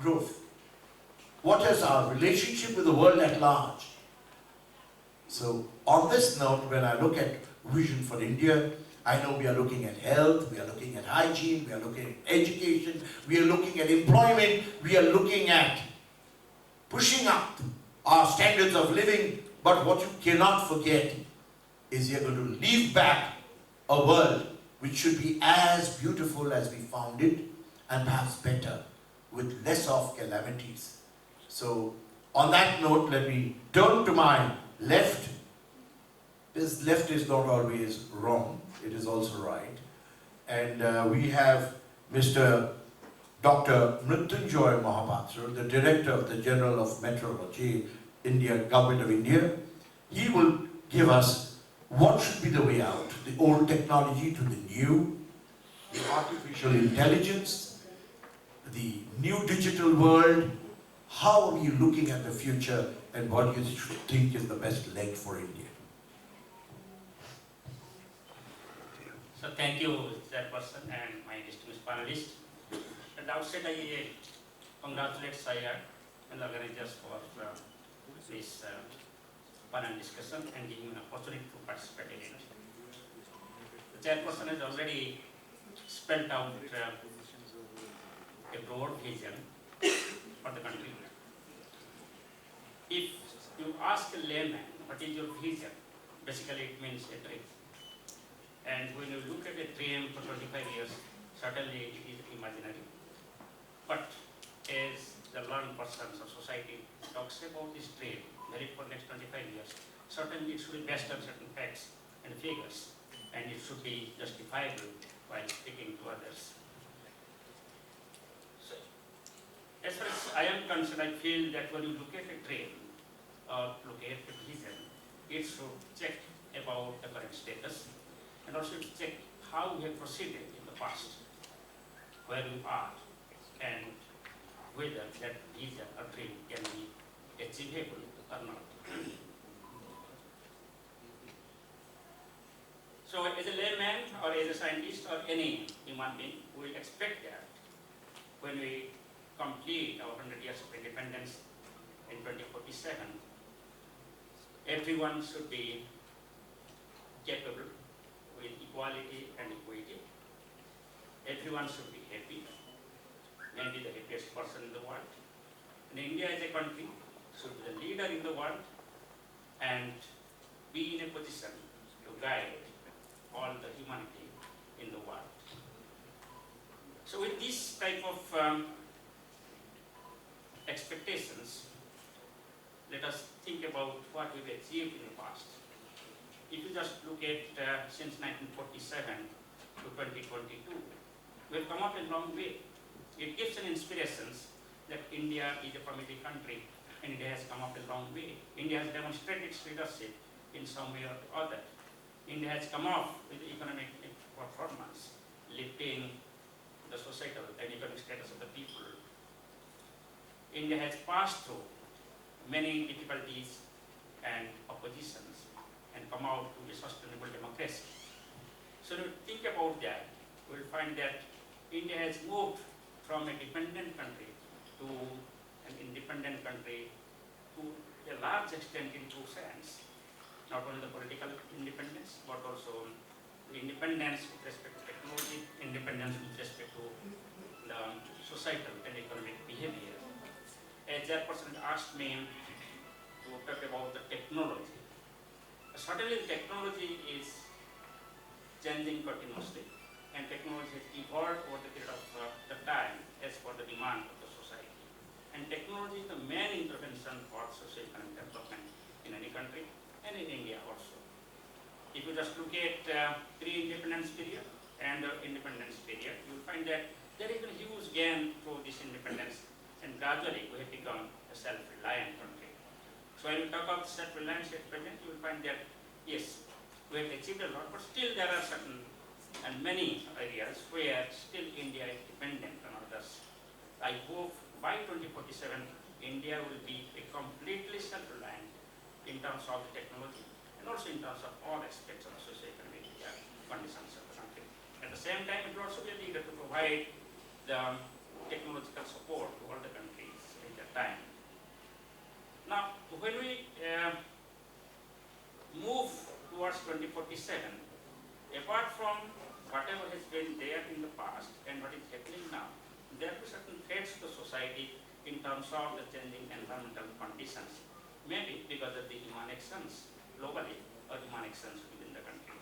growth? What is our relationship with the world at large? So on this note, when I look at Vision for India, I know we are looking at health, we are looking at hygiene, we are looking at education, we are looking at employment, we are looking at pushing up our standards of living. But what you cannot forget is you're going to leave back a world which should be as beautiful as we found it, and perhaps better, with less of calamities. So on that note, let me turn to my left. This left is not always wrong, it is also right. And we have Mr. Dr. Mrityunjoy Mahapatra, the Director of the General of Meteorology, India, Government of India. He will give us what should be the way out, the old technology to the new, the artificial intelligence, the new digital world. How are you looking at the future, and what do you think is the best leg for India? So thank you, Chairperson, and my distinguished panelists. At the outset, I congratulate SAIARD and the organizers for this panel discussion and giving an opportunity to participate in it. The Chairperson has already spelled out a broad vision for the country. If you ask a layman, what is your vision? Basically, it means a dream. And when you look at a dream for 25 years, certainly it is imaginary. But as the learned persons of society talks about this dream, valid for next 25 years, certainly it should be based on certain facts and figures, and it should be justifiable while speaking to others. So, as far as I am concerned, I feel that when you look at a dream or look at a vision, it should check about the current status, and also check how we have proceeded in the past, where we are, and whether that vision or dream can be achievable or not. So as a layman or as a scientist or any human being, we will expect that when we complete our 100 years of independence in 2047, everyone should be capable with equality and equity. Everyone should be happy, maybe the happiest person in the world. And India as a country should be the leader in the world and be in a position to guide all the humanity in the world. So with this type of expectations, let us think about what we've achieved in the past. If you just look at since 1947 to 2022, we've come up a long way. It gives an inspiration that India is a permitted country and India has come up a long way. India has demonstrated its leadership in some way or the other. India has come off with economic performance, lifting the societal and economic status of the people. India has passed through many difficulties and oppositions and come out to a sustainable democracy. So to think about that, we'll find that India has moved from a dependent country to an independent country to a large extent in two sense. Not only the political independence, but also the independence with respect to technology, independence with respect to the societal and economic behavior. A chairperson asked me to talk about the technology. Certainly the technology is changing continuously, and technology has evolved over the period of the time as per the demand of the society. And technology is the main intervention for socio-economic development in any country, and in India also. If you just look at pre-independence period and independence period, you will find that there has been a huge gain through this independence, and gradually we have become a self-reliant country. So when we talk about self-reliance at present, you will find that yes, we have achieved a lot, but still there are certain and many areas where still India is dependent on others. I hope by 2047, India will be a completely self-reliant in terms of technology and also in terms of all aspects of socio-economic conditions of the country. At the same time, it will also be a leader to provide the technological support to all the country when we move towards 2047, apart from whatever has been there in the past and what is happening now, there are certain threats to society in terms of the changing environmental conditions, maybe because of the human actions globally or human actions within the country.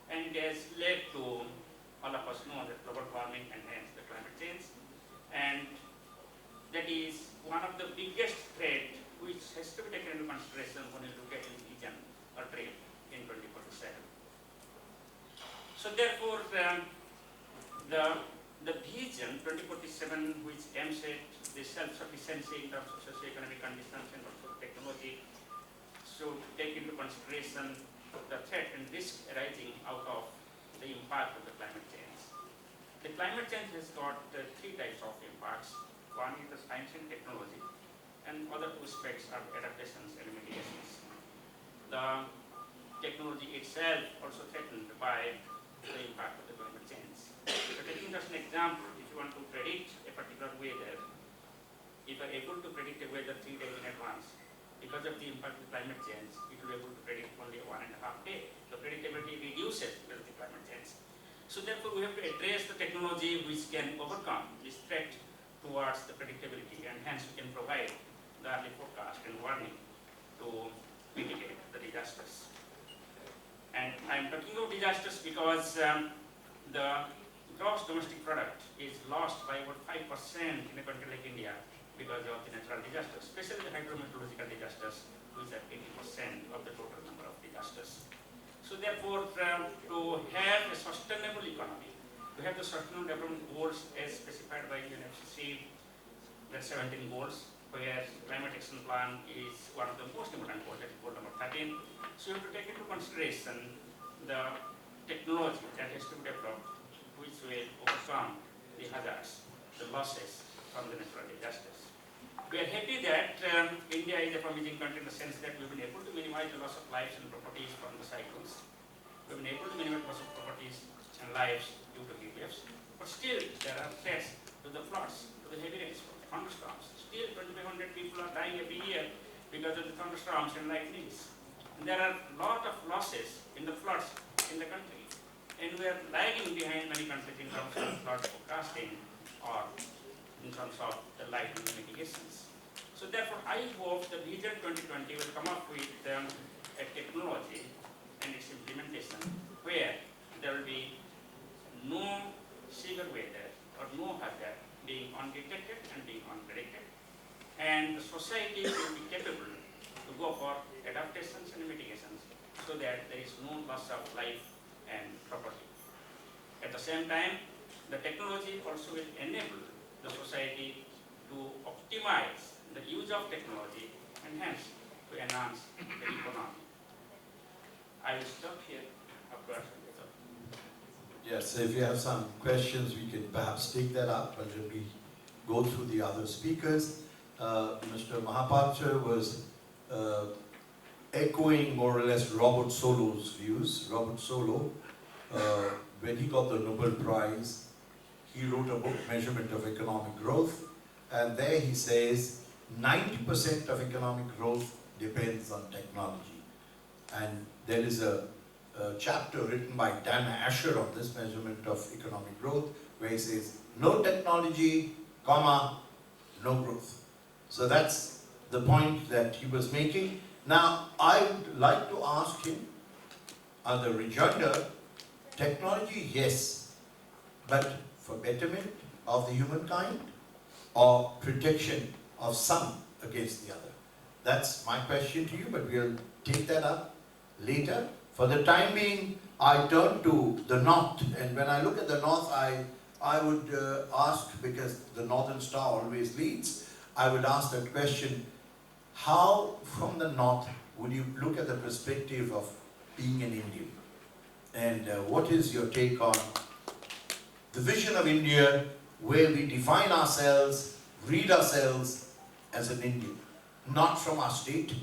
And it has led to, all of us know that global warming and hence the climate change, and that is one of the biggest threat which has to be taken into consideration when you look at the vision or dream in 2047. So therefore, the vision 2047, which aims at the self-sufficiency in terms of socio-economic conditions and also technology, should take into consideration the threat and risk arising out of the impact of the climate change. The climate change has got three types of impacts. One is the science and technology, and other two aspects are adaptations and mitigations. The technology itself also threatened by the impact of the climate change. So taking just an example, if you want to predict a particular weather, if you are able to predict a weather 3 days in advance, because of the impact of climate change, it will be able to predict only 1.5 days. The predictability reduces because of the climate change. So therefore, we have to address the technology which can overcome this threat towards the predictability, and hence we can provide the early forecast and warning to mitigate the disasters. And I am talking about disasters because the gross domestic product is lost by about 5% in a country like India because of the natural disasters, especially the hydrometeorological disasters, which are 80% of the total number of disasters. So therefore, to have a sustainable economy, we have the Sustainable Development Goals as specified by UNFCCC. There are 17 goals, where climate action plan is one of the most important goals, that is goal number 13. So you have to take into consideration the technology that has to be developed, which will overcome the hazards, the losses from the natural disasters. We are happy that India is a promising country in the sense that we've been able to minimize the loss of lives and properties from the cyclones. We've been able to minimize loss of properties and lives due to heat waves. But still, there are threats to the floods, to the heavy rains, thunderstorms. Still, 2,500 people are dying every year because of the thunderstorms and lightnings. And there are a lot of losses in the floods in the country. And we are lagging behind many countries in terms of flood forecasting or in terms of the lightning mitigations. So therefore, I hope the Vision 2020 will come up with a technology and its implementation where there will be no severe weather or no hazard being undetected and being unpredicted. And the society will be capable to go for adaptations and mitigations so that there is no loss of life and property. At the same time, the technology also will enable the society to optimize the use of technology and hence to enhance the economy. I will stop here. Yes, so if you have some questions, we can perhaps take that up, but when we go through the other speakers, Mr. Mahapatra was echoing more or less Robert Solow's views. Robert Solow, when he got the Nobel Prize, he wrote a book, Measurement of Economic Growth, and there he says 90% of economic growth depends on technology. And there is a chapter written by Dan Asher on this measurement of economic growth, where he says, no technology, comma, no growth. So that's the point that he was making. Now, I would like to ask him, the rejoinder, technology, yes, but for betterment of the humankind or protection of some against the other? That's my question to you, but we'll take that up later. For the time being, I turn to the north, and when I look at the north, I would ask, because the Northern Star always leads, I would ask that question, how from the north would you look at the perspective of being an Indian? And what is your take on the vision of India, where we define ourselves, read ourselves as an Indian, not from our state,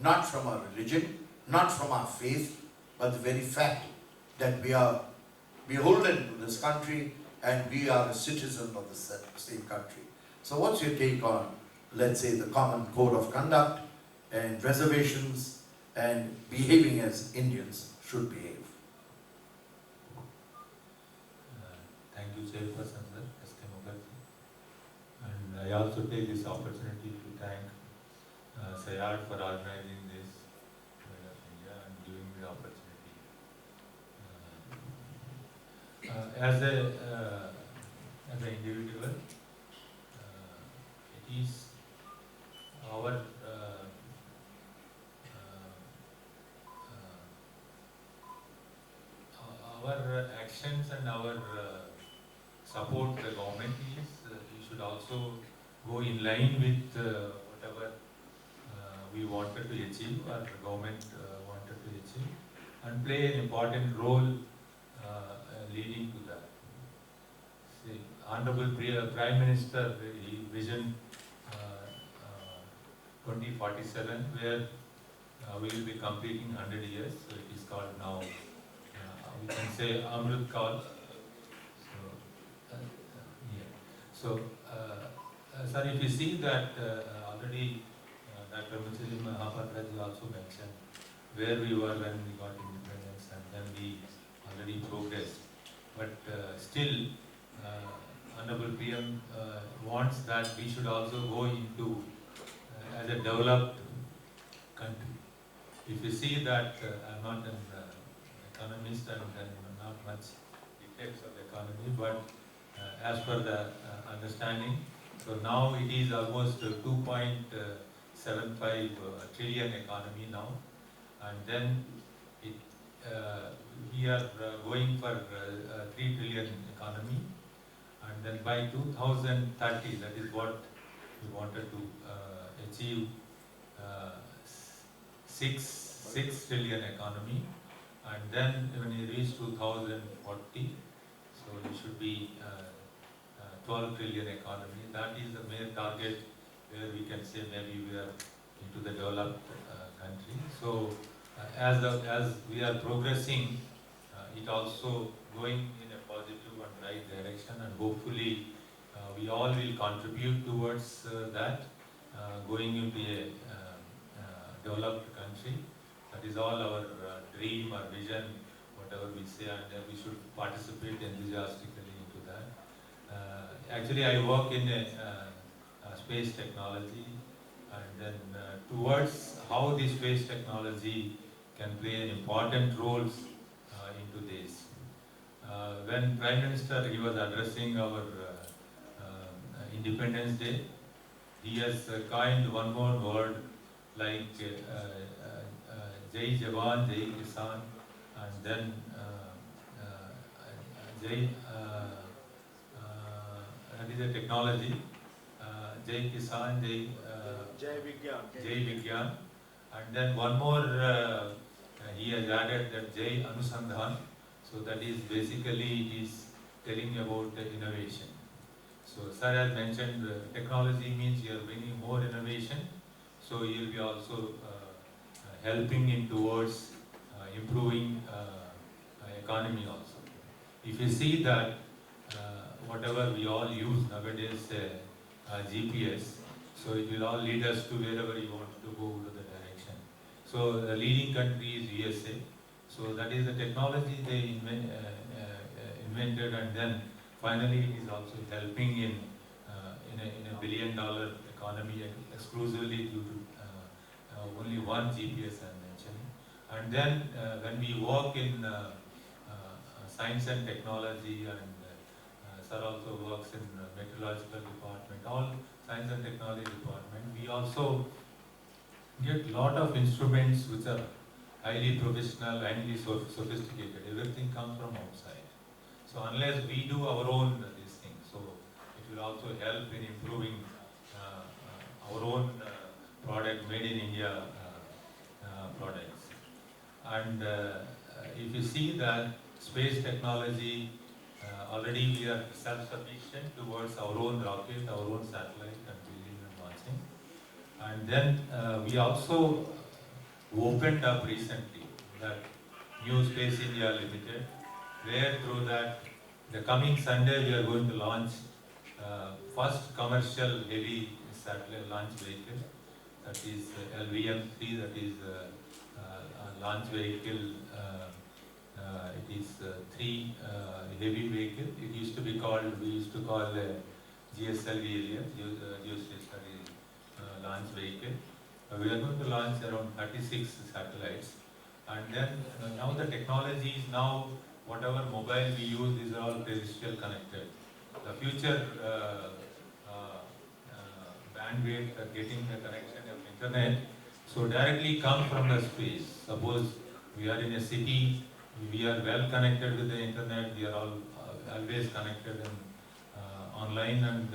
not from our religion, not from our faith, but the very fact that we are beholden to this country and we are a citizen of the same country. So what's your take on, let's say, the common code of conduct and reservations and behaving as Indians should behave. Thank you, Chairperson, sir, S.K. Mukherjee. And I also take this opportunity to thank SAIARD for organizing this Made of India and giving me the opportunity. As an individual, it is our actions and our support the government is, we should also go in line with whatever we wanted to achieve or the government wanted to achieve, and play an important role leading to that. See, Honorable Prime Minister, Vision 2047, where we will be completing 100 years, so it is called now, we can say Amrit Kal. So, sir, if you see that already Dr. Muchali Mahapatraji also mentioned where we were when we got independence, and then we already progressed. But still, Honorable PM wants that we should also go into as a developed country. If you see that, I'm not an economist and not much details of the economy, but as per the understanding, so now it is almost 2.75 trillion economy now, and then it, we are going for 3 trillion economy, and then by 2030, that is what we wanted to achieve, 6 trillion economy, and then when you reach 2040, so it should be 12 trillion economy. That is the main target where we can say maybe we are into the developed country. So as we are progressing, it also going in a positive and right direction, and hopefully we all will contribute towards that, going into a developed country. That is all our dream or vision, whatever we say, and we should participate enthusiastically into that. Actually, I work in space technology, and then towards how the space technology can play an important roles into this. When Prime Minister, he was addressing our Independence Day, he has coined one more word like Jai Jawan, Jai Kisan, and then Jai, that is a technology, Jai Kisan, Jai Vigyan, and then one more he has added that Jai Anusandhan, so that is basically it is telling about innovation. So sir has mentioned technology means you are bringing more innovation, so you will be also helping in towards improving economy also. If you see that whatever we all use nowadays, GPS, so it will all lead us to wherever you want to go to the direction. So the leading country is USA. So that is the technology they invented, and then finally it is also helping in a billion-dollar economy exclusively due to only one GPS I'm mentioning. And then when we work in science and technology, and sir also works in meteorological department, all science and technology department, we also get a lot of instruments which are highly professional, highly sophisticated. Everything comes from outside. So unless we do our own this thing, so it will also help in improving our own product, made in India products. And if you see that space technology, already we are self-sufficient towards our own rocket, our own satellite, and building and launching. And then we also opened up recently that New Space India Limited, where through that the coming Sunday we are going to launch first commercial heavy satellite launch vehicle, that is LVM-3, that is launch vehicle. It is 3 heavy vehicle. It used to be called, we used to call GSLV area, geostationary launch vehicle. We are going to launch around 36 satellites. And then now the technology is now, whatever mobile we use is all terrestrial connected. The future bandwidth, getting the connection of internet, so directly come from the space. Suppose we are in a city, we are well connected with the internet, we are all always connected and online, and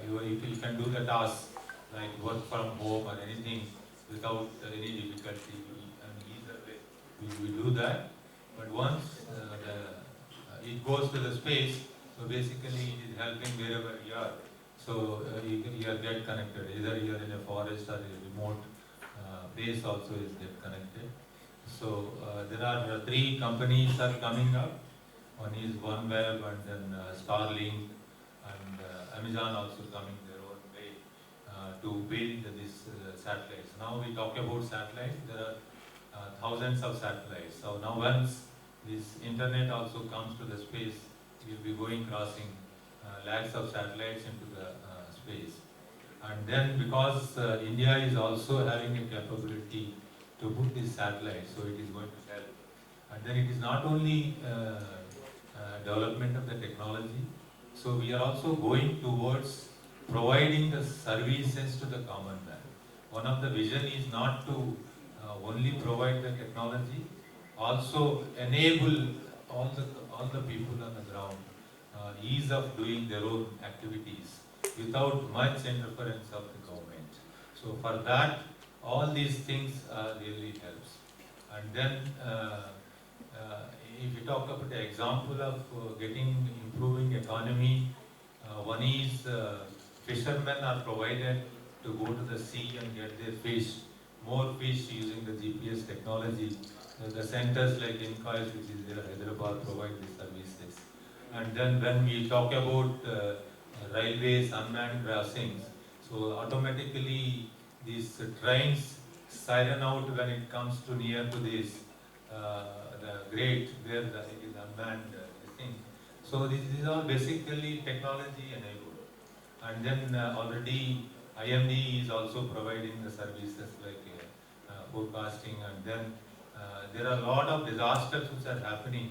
you can do the task like work from home or anything without any difficulty. Either way we do that. But once it goes to the space, so basically it is helping wherever you are. So you get connected. Either you are in a forest or a remote place also is get connected. So there are 3 companies are coming up. One is OneWeb, and then Starlink, and Amazon also coming their own way to build these satellites. Now we talk about satellites. There are thousands of satellites. So now once this internet also comes to the space, we will be going crossing lakhs of satellites into the space. And then because India is also having a capability to put these satellites, so it is going to help. And then it is not only development of the technology, so we are also going towards providing the services to the common man. One of the vision is not to only provide the technology, also enable all the people on the ground ease of doing their own activities without much interference of the government. So for that, all these things really helps. And then if you talk about the example of improving economy, one is fishermen are provided to go to the sea and get their fish, more fish using the GPS technology. The centers like Incois, which is there, Hyderabad, provide these services. And then when we talk about railways, unmanned crossings, so automatically these trains siren out when it comes to near to this the grate where it is unmanned thing. So this is all basically technology enabled. And then already IMD is also providing the services like forecasting, and then there are a lot of disasters which are happening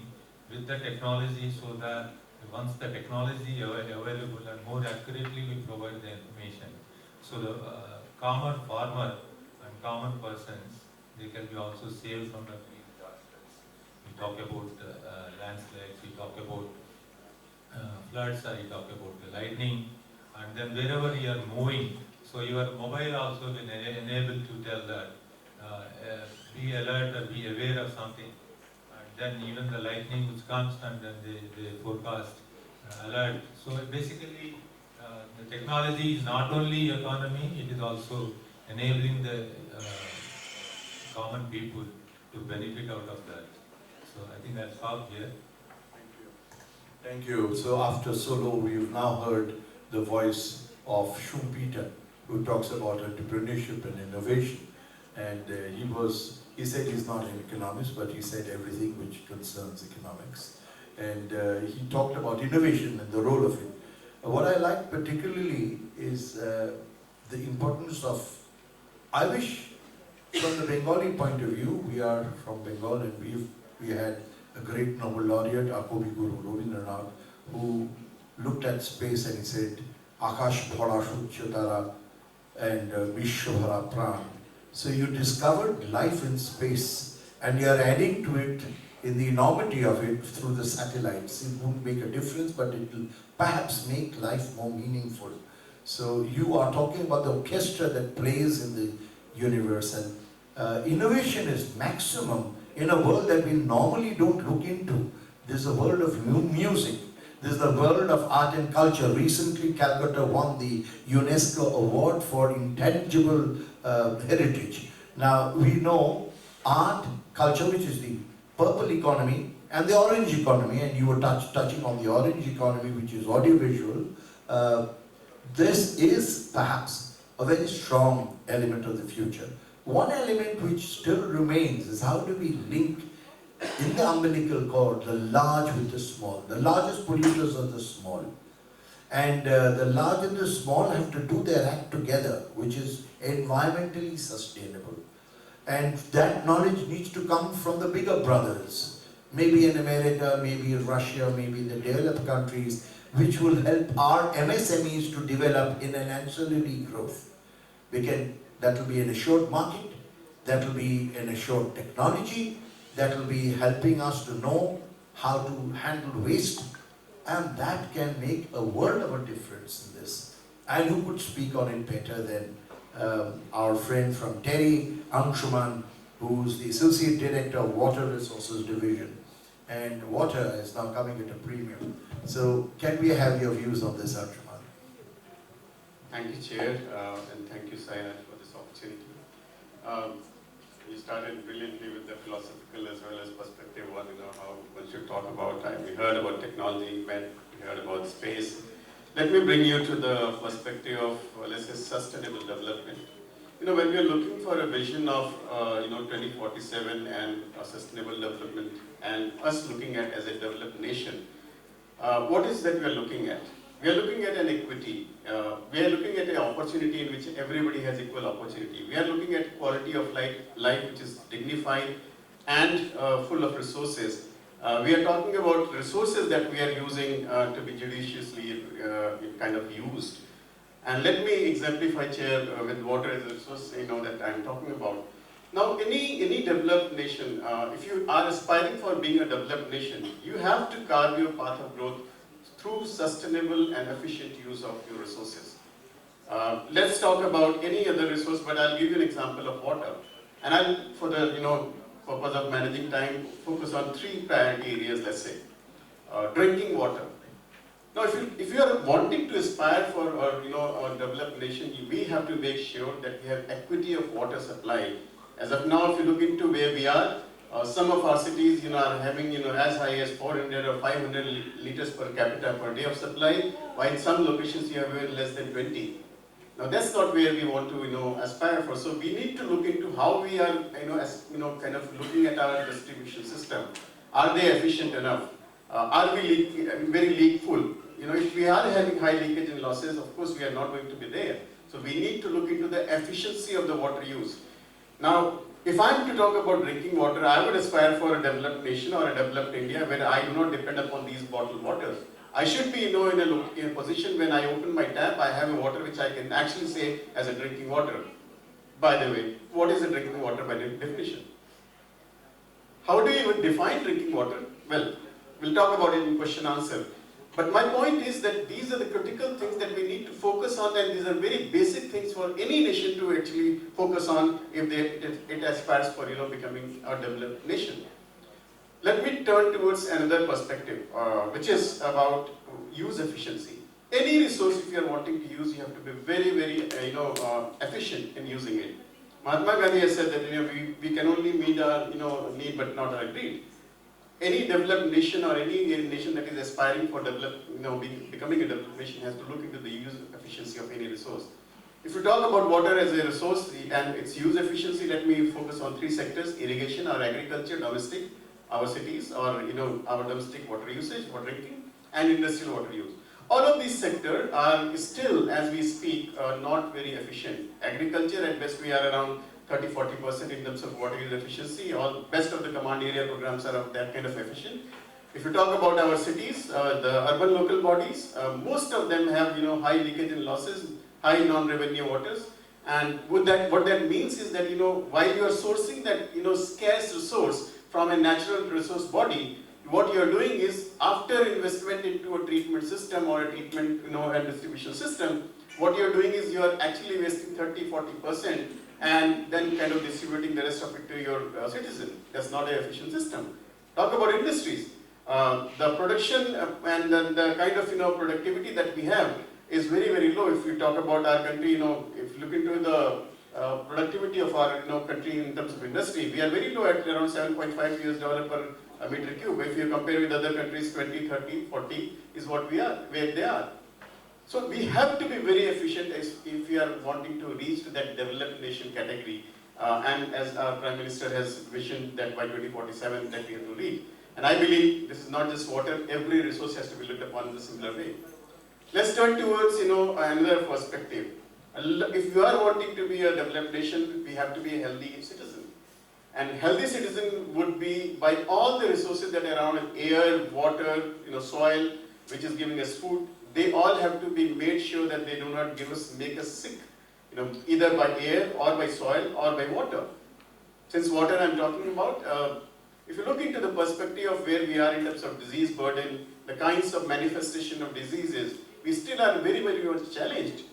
with the technology, so that once the technology is available and more accurately we provide the information. So the common farmer and common persons, they can be also saved from the disasters. We talk about landslides, we talk about floods, or we talk about the lightning, and then wherever you are moving, so your mobile also will enable to tell that be alert or be aware of something. And then even the lightning which comes, and then they forecast alert. So basically the technology is not only economy, it is also enabling the common people to benefit out of that. So I think I'll stop here. Thank you. So after Solo, we've now heard the voice of Schumpeter, who talks about entrepreneurship and innovation. And he said he's not an economist, but he said everything which concerns economics. And he talked about innovation and the role of it. What I like particularly is the importance of, I wish from the Bengali point of view, we are from Bengal, and we had a great Nobel laureate, our Kavi Guru Rabindranath, who looked at space and he said, Akash bhara shuchya tara and Vishwa bhara pran. So you discovered life in space, and you are adding to it in the enormity of it through the satellites. It won't make a difference, but it will perhaps make life more meaningful. So you are talking about the orchestra that plays in the universe, and innovation is maximum in a world that we normally don't look into. There's a world of music. There's the world of art and culture. Recently, Calcutta won the UNESCO award for intangible heritage. Now, we know art, culture, which is the purple economy, and the orange economy, and you were touching on the orange economy, which is audiovisual. This is perhaps a very strong element of the future. One element which still remains is how do we link in the umbilical cord the large with the small. The largest polluters are the small. And the large and the small have to do their act together, which is environmentally sustainable. And that knowledge needs to come from the bigger brothers, maybe in America, maybe in Russia, maybe in the developed countries, which will help our MSMEs to develop in an ancillary growth. That will be an assured market, that will be an assured technology, that will be helping us to know how to handle waste, and that can make a world of a difference in this. And who could speak on it better than our friend from Terry, Anshuman, who's the Associate Director of Water Resources Division. And water is now coming at a premium. So can we have your views on this, Anshuman? Thank you, Chair, and thank you, SAIARD, for this opportunity. You started brilliantly with the philosophical as well as perspective one, how one should talk about time. We heard about technology, we heard about space. Let me bring you to the perspective of, let's say, sustainable development. When we are looking for a vision of, 2047 and a sustainable development, and us looking at as a developed nation, what is that we are looking at? We are looking at an equity. We are looking at an opportunity in which everybody has equal opportunity. We are looking at quality of life which is dignified and full of resources. We are talking about resources that we are using to be judiciously kind of used. And let me exemplify, Chair, with water as a resource, that I am talking about. Now, any developed nation, if you are aspiring for being a developed nation, you have to carve your path of growth through sustainable and efficient use of your resources. Let's talk about any other resource, but I'll give you an example of water. And I'll, for the purpose of managing time, focus on three priority areas, let's say. Drinking water. Now, if you are wanting to aspire for a developed nation, we have to make sure that we have equity of water supply. As of now, if you look into where we are, some of our cities, are having, as high as 400 or 500 liters per capita per day of supply, while in some locations you have less than 20. Now that's not where we want to, aspire for. So we need to look into how we are, kind of looking at our distribution system. Are they efficient enough? Are we very leakful? If we are having high leakage and losses, of course we are not going to be there. So we need to look into the efficiency of the water use. Now, if I am to talk about drinking water, I would aspire for a developed nation or a developed India where I do not depend upon these bottled waters. I should be, in a position when I open my tap, I have a water which I can actually say as a drinking water. By the way, what is a drinking water by definition? How do you even define drinking water? Well, we'll talk about it in question answer. But my point is that these are the critical things that we need to focus on, and these are very basic things for any nation to actually focus on if it aspires for becoming a developed nation. Let me turn towards another perspective, which is about use efficiency. Any resource, if you are wanting to use, you have to be very, very efficient in using it. Mahatma Gandhi has said that we can only meet our need but not our greed. Any developed nation or any nation that is aspiring for becoming a developed nation has to look into the use efficiency of any resource. If you talk about water as a resource and its use efficiency, let me focus on three sectors: irrigation or agriculture, domestic, our cities, or our domestic water usage for drinking, and industrial water use. All of these sectors are still, as we speak, not very efficient. Agriculture, at best, we are around 30-40% in terms of water use efficiency. All best of the command area programs are of that kind of efficient. If you talk about our cities, the urban local bodies, most of them have high leakage and losses, high non-revenue waters. And what that means is that while you are sourcing that scarce resource from a natural resource body, what you are doing is, after investment into a treatment system or a treatment and distribution system, what you are doing is you are actually wasting 30-40%. And then kind of distributing the rest of it to your citizen. That's not an efficient system. Talk about industries. The production and the kind of productivity that we have is very, very low. If you talk about our country, if you look into the productivity of our country in terms of industry, we are very low at around $7.5 US per meter cube. If you compare with other countries, 20, 30, 40 is what we are, where they are. So we have to be very efficient if we are wanting to reach to that developed nation category. And as our Prime Minister has visioned that by 2047 that we have to reach. And I believe this is not just water, every resource has to be looked upon in a similar way. Let's turn towards another perspective. If you are wanting to be a developed nation, we have to be a healthy citizen. And healthy citizen would be by all the resources that are around, air, water, soil, which is giving us food. They all have to be made sure that they do not make us sick, either by air or by soil or by water. Since water I'm talking about, if you look into the perspective of where we are in terms of disease burden, the kinds of manifestation of diseases, we still are very, very much challenged.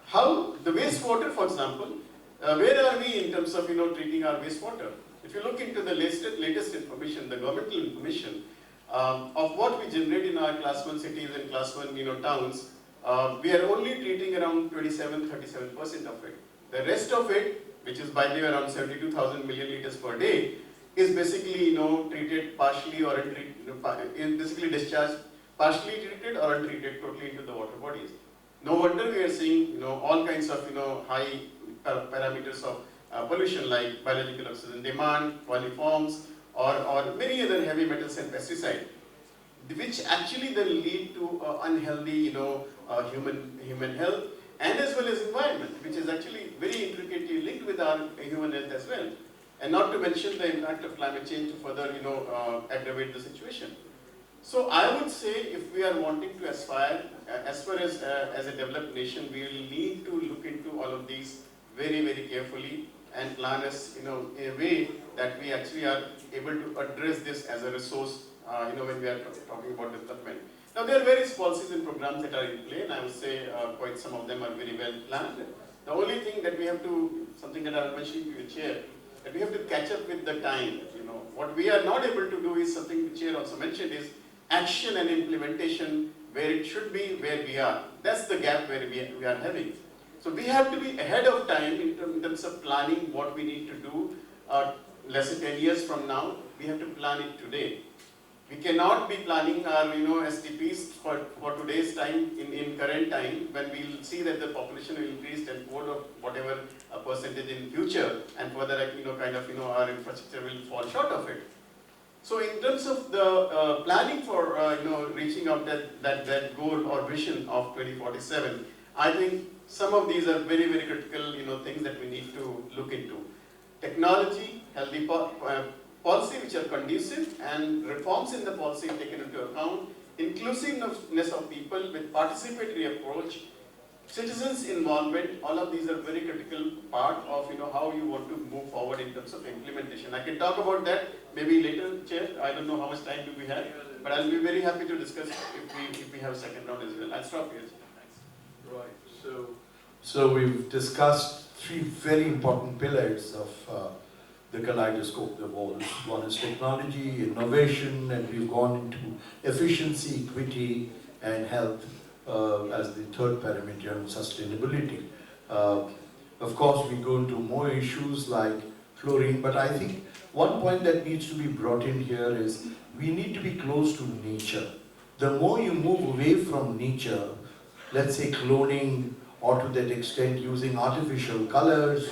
How the wastewater, for example, where are we in terms of treating our wastewater? If you look into the latest information, the governmental information, of what we generate in our class 1 cities and class 1 towns, we are only treating around 37% of it. The rest of it, which is by the way around 72,000 milliliters per day, is basically treated partially or basically discharged partially treated or untreated totally into the water bodies. No wonder we are seeing all kinds of high parameters of pollution like biological oxygen demand, coliforms, or many other heavy metals and pesticides, which actually then lead to unhealthy human health and as well as environment, which is actually very intricately linked with our human health as well. And not to mention the impact of climate change to further aggravate the situation. So I would say if we are wanting to aspire, as far as a developed nation, we will need to look into all of these very, very carefully and plan us in a way that we actually are able to address this as a resource when we are talking about development. Now there are various policies and programs that are in play, and I would say quite some of them are very well planned. The only thing that we have to, something that I was mentioning to your chair, that we have to catch up with the time. What we are not able to do is something the chair also mentioned is action and implementation where it should be, where we are. That's the gap where we are having. So we have to be ahead of time in terms of planning what we need to do. Less than 10 years from now, we have to plan it today. We cannot be planning our STPs for today's time, in current time, when we will see that the population will increase and whatever percentage in future, and further our infrastructure will fall short of it. So in terms of the planning for reaching out that goal or vision of 2047, I think some of these are very, very critical things that we need to look into. Technology, healthy policy which are conducive, and reforms in the policy taken into account, inclusiveness of people with participatory approach, citizens' involvement, all of these are very critical part of how you want to move forward in terms of implementation. I can talk about that maybe later, Chair. I don't know how much time do we have, but I'll be very happy to discuss if we have a second round as well. I'll stop here. Thanks. Right. So we've discussed three very important pillars of the kaleidoscope, the walls. One is technology, innovation, and we've gone into efficiency, equity, and health as the third parameter, and sustainability. Of course, we go into more issues like chlorine, but I think one point that needs to be brought in here is we need to be close to nature. The more you move away from nature, let's say cloning, or to that extent using artificial colors,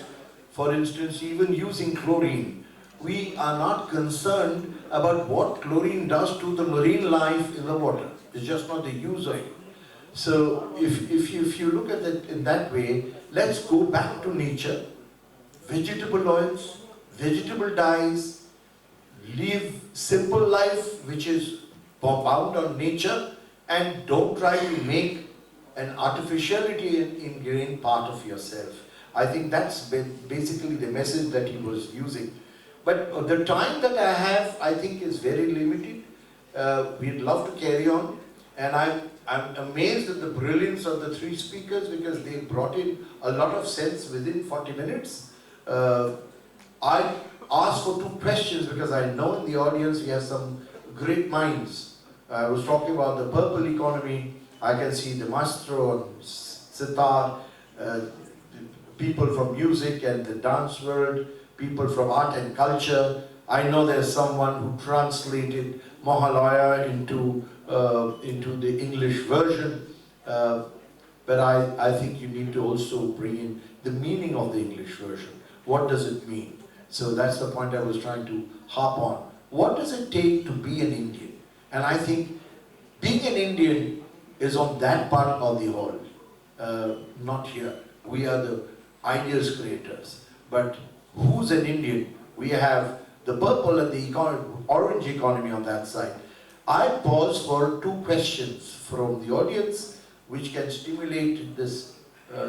for instance, even using chlorine, we are not concerned about what chlorine does to the marine life in the water. It's just not the use of it. So if you look at it in that way, let's go back to nature, vegetable oils, vegetable dyes, live simple life which is bound on nature, and don't try to make an artificiality ingrained part of yourself. I think that's basically the message that he was using. But the time that I have, I think, is very limited. We'd love to carry on, and I'm amazed at the brilliance of the three speakers because they brought in a lot of sense within 40 minutes. I asked for 2 questions because I know in the audience we have some great minds. I was talking about the purple economy. I can see the maestro and sitar, people from music and the dance world, people from art and culture. I know there's someone who translated Mahalaya into the English version. But I think you need to also bring in the meaning of the English version. What does it mean? So that's the point I was trying to harp on. What does it take to be an Indian? And I think being an Indian is on that part of the world, not here. We are the ideas creators. But who's an Indian? We have the purple and the orange economy on that side. I pause for 2 questions from the audience which can stimulate this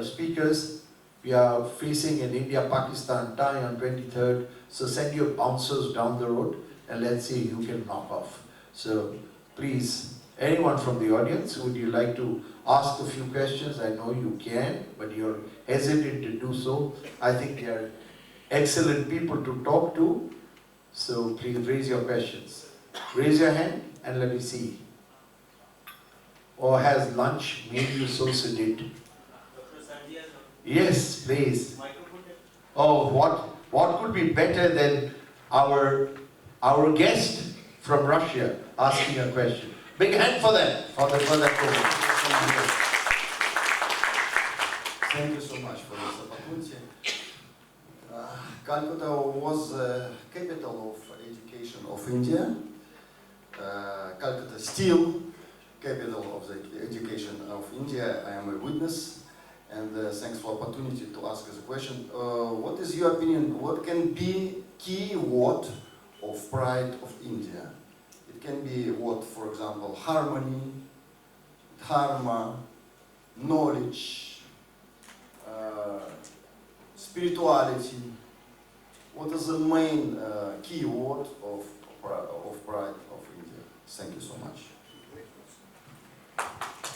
speakers. We are facing an India-Pakistan tie on 23rd, so send your bouncers down the road and let's see who can knock off. So please, anyone from the audience, would you like to ask a few questions? I know you can, but you're hesitant to do so. I think they are excellent people to talk to, so please raise your questions. Raise your hand and let me see. Or has lunch made you so sedate? Yes, please. Oh, what could be better than our guest from Russia asking a question? Big hand for them, for that program. Thank you so much for this opportunity. Calcutta was the capital of education of India. Calcutta still capital of the education of India. I am a witness, and thanks for opportunity to ask us a question. What is your opinion? What can be key word of pride of India? It can be what, for example, harmony, dharma, knowledge, spirituality. What is the main key word of pride of India? Thank you so much.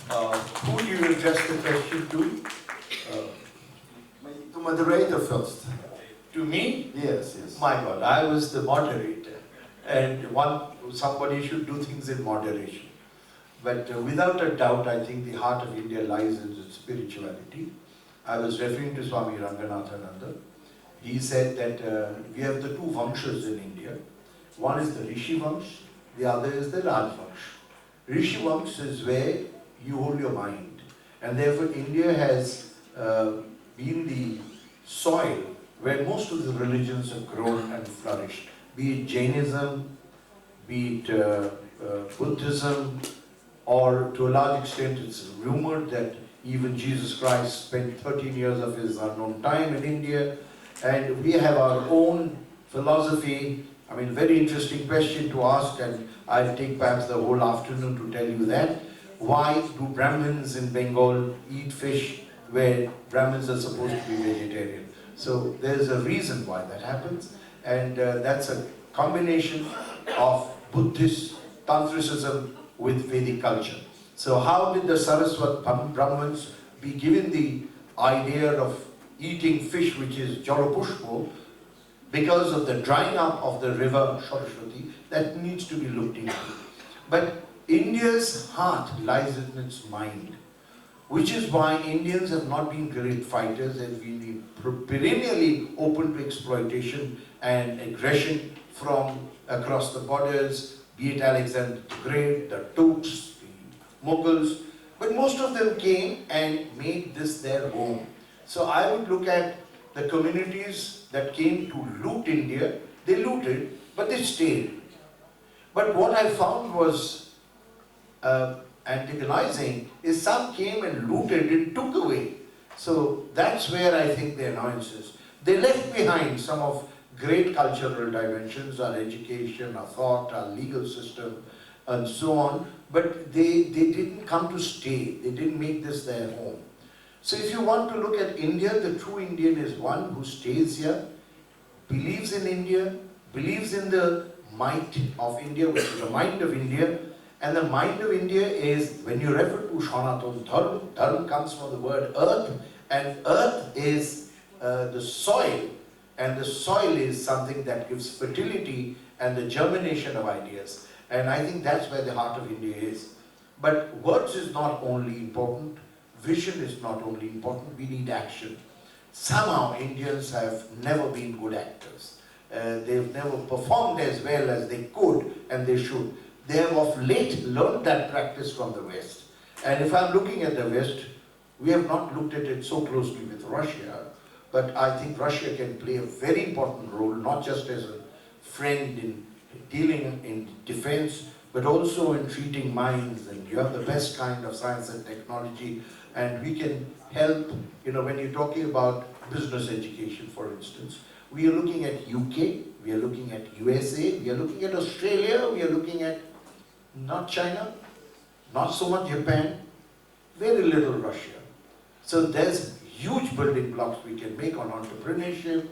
Who do you address the question to? To moderator first. To me? Yes, yes. My God, I was the moderator. And somebody should do things in moderation. But without a doubt, I think the heart of India lies in its spirituality. I was referring to Swami Ranganathananda. He said that we have the 2 Vamshas in India. One is the Rishi Vamsh, the other is the Raj Vamsh. Rishi Vamsh is where you hold your mind. And therefore India has been the soil where most of the religions have grown and flourished. Be it Jainism, be it Buddhism, or to a large extent it's rumored that even Jesus Christ spent 13 years of his unknown time in India. And we have our own philosophy. I mean, very interesting question to ask, and I'll take perhaps the whole afternoon to tell you that. Why do Brahmins in Bengal eat fish where Brahmins are supposed to be vegetarian? So there's a reason why that happens, and that's a combination of Buddhist Tantricism with Vedic culture. So how did the Saraswat Brahmins be given the idea of eating fish, which is Jalapushpo, because of the drying up of the river Saraswati? That needs to be looked into. But India's heart lies in its mind, which is why Indians have not been great fighters and been perennially open to exploitation and aggression from across the borders, be it Alexander the Great, the Turks, the Mughals, but most of them came and made this their home. So I would look at the communities that came to loot India. They looted, but they stayed. But what I found was antagonizing is some came and looted and took away. So that's where I think the annoyance is. They left behind some of great cultural dimensions, our education, our thought, our legal system, and so on, but they didn't come to stay. They didn't make this their home. So if you want to look at India, the true Indian is one who stays here, believes in India, believes in the might of India, which is the mind of India. And the mind of India is, when you refer to Sanatana Dharma, Dharma comes from the word earth, and earth is the soil, and the soil is something that gives fertility and the germination of ideas. And I think that's where the heart of India is. But words is not only important, vision is not only important, we need action. Somehow Indians have never been good actors. They've never performed as well as they could and they should. They have of late learned that practice from the West. And if I'm looking at the West, we have not looked at it so closely with Russia, but I think Russia can play a very important role, not just as a friend in dealing in defense, but also in treating minds. And you have the best kind of science and technology, and we can help, when you're talking about business education, for instance. We are looking at UK, we are looking at USA, we are looking at Australia, we are looking at not China, not so much Japan, very little Russia. So there's huge building blocks we can make on entrepreneurship,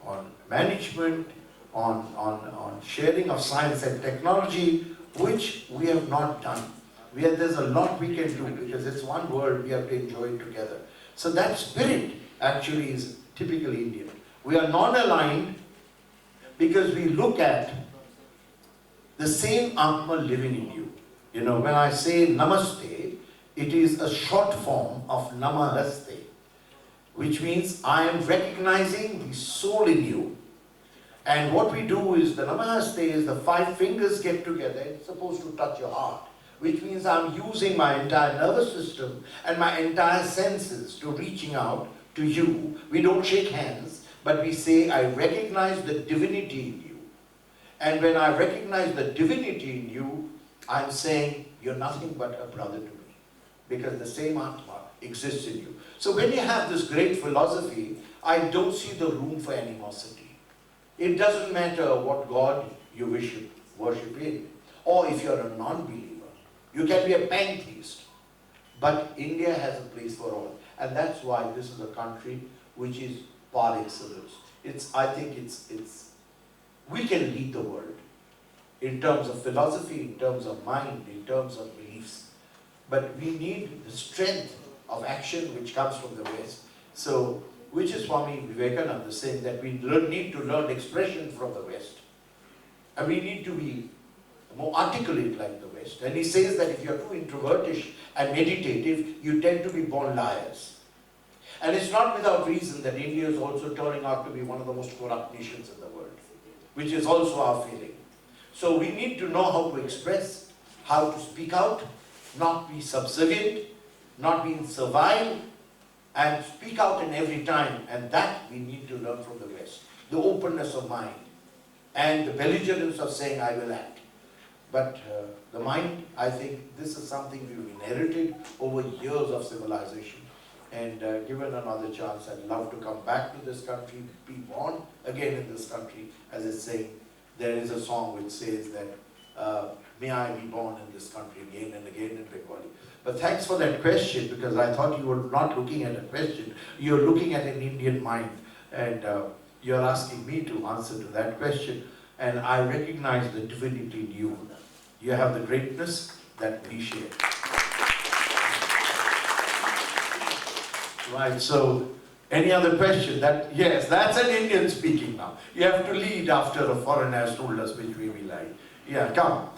on management, on sharing of science and technology, which we have not done. There's a lot we can do because it's one world, we have to enjoy it together. So that spirit actually is typically Indian. We are non-aligned because we look at the same Atma living in you. When I say Namaste, it is a short form of Namaste, which means I am recognizing the soul in you. And what we do is, the Namaste is the 5 fingers get together, it's supposed to touch your heart, which means I'm using my entire nervous system and my entire senses to reaching out to you. We don't shake hands, but we say, I recognize the divinity in you. And when I recognize the divinity in you, I'm saying, you're nothing but a brother to me, because the same Atma exists in you. So when you have this great philosophy, I don't see the room for animosity. It doesn't matter what God you worship in, or if you're a non-believer. You can be a pantheist, but India has a place for all. And that's why this is a country which is par excellence. I think we can lead the world in terms of philosophy, in terms of mind, in terms of beliefs. But we need the strength of action which comes from the West. So, which is Swami Vivekananda saying that we need to learn expression from the West. And we need to be more articulate like the West. And he says that if you're too introvertish and meditative, you tend to be born liars. And it's not without reason that India is also turning out to be one of the most corrupt nations in the world, which is also our feeling. So we need to know how to express, how to speak out, not be subservient, not being servile, and speak out in every time. And that we need to learn from the West. The openness of mind and the belligerence of saying, I will act. But the mind, I think this is something we've inherited over years of civilization. And given another chance, I'd love to come back to this country, be born again in this country. As it's saying, there is a song which says that, may I be born in this country again and again in Bengali. But thanks for that question, because I thought you were not looking at a question, you're looking at an Indian mind. And you're asking me to answer to that question. And I recognize the divinity in you. You have the greatness that we share. Right, so any other question? Yes, that's an Indian speaking now. You have to lead after a foreigner has told us which way we lie. Yeah, come.